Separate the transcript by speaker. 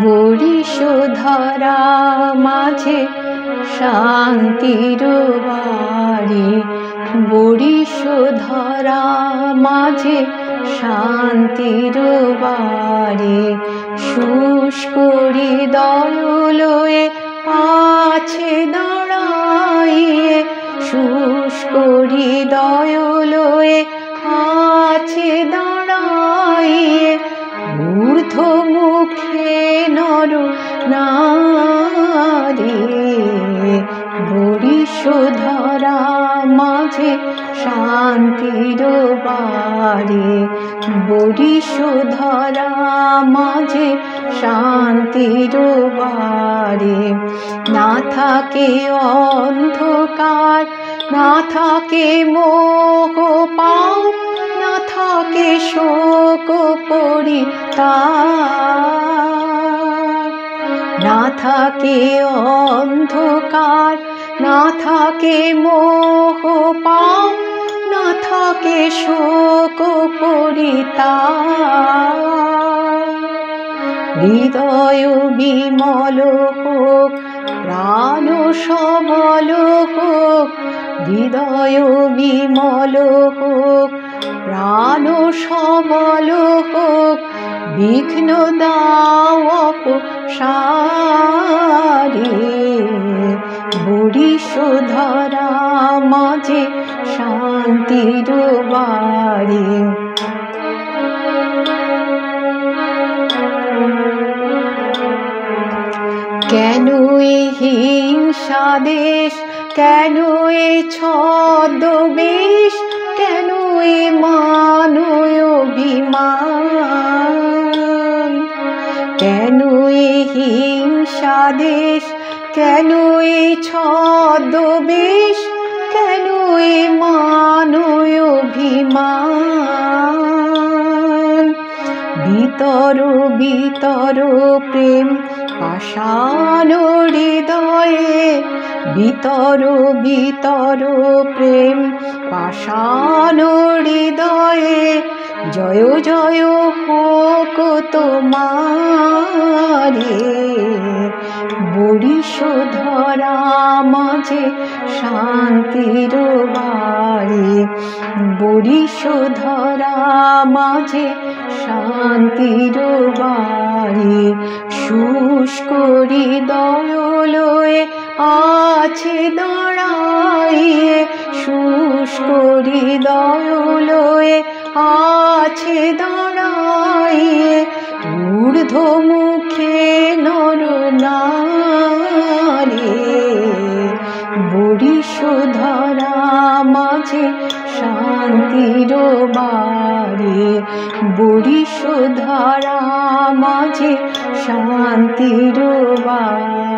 Speaker 1: বরিশধরা মাঝে শান্তির বাড়ি, বরিশধরা মাঝে শান্তির বাড়ি। শুষ্ক হৃদয় লয়ে আছে দাঁড়াইয়ে, শুষ্ক হৃদয় লয়ে আছে দাঁড়াইয়ে। ঊর্ধ্ব মুখে নর নারী, বরিশধরা মাঝে শান্তির বাড়ি, বরিশধরা মাঝে শান্তির বাড়ি। না থাকে অন্ধকার, না থাকে মোহ পাপ, না থাকে শোক পরিতাপ। না থাকে অন্ধকার, না থাকে মোহ পাপ, না থাকে শোক পরিতাপ। হৃদয় বিমল হোক, প্রাণ সবল হোক, হৃদয় বিমল হোক, প্রাণ সবল হোক। বিঘ্ন দাও অপসারে, বরিশধরা মাঝে শান্তির বাড়ি। কেন এই হিংসা দেশ, কেন এই ছদ্মবেশ, কেন এ মানয় অভিমান। কেন এই হিংসা দেশ, কেন এই ছদ্মবেশ, কেন এ মানয় অভিমান। বিতর বিতর প্রেম পাষাণ হৃদয়ে, বিতর বিতর প্রেম পাষাণ হৃদয়ে। জয় জয় হোক তোমারে, বরিশধরা মাঝে শান্তির বাড়ি, বরিশধরা মাঝে শান্তির বাড়ি। শুষ্ক হৃদয় লয়ে আছে দাঁড়াইয়ে, শুষ্ক হৃদয় লয়ে আছে দাঁড়াইয়ে। ঊর্ধ্ব মুখে নর নারী, বরিশধরা মাঝে শান্তির বাড়ি, বরিশধরা মাঝে শান্তির বাড়ি।